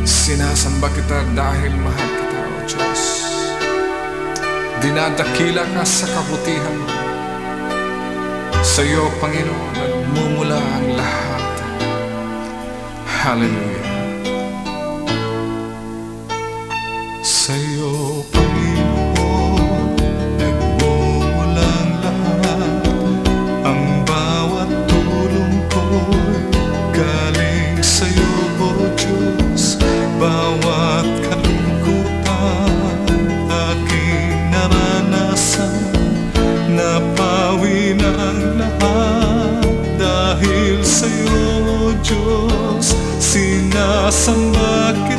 Sinasamba kita dahil mahal kita, O Diyos. Dinadakila ka sa kabutihan mo. Sa iyo, Panginoon, nagmumula ang lahat. Hallelujah. Sa iyo, Panginoon, nagmumula ang lahat. Ang bawat tulong ko'y galing sa iyo, O Diyos. Bawat kalungkutan aking naranasan, napawi ng lahat dahil sa iyo, O Diyos. Sinasamba kita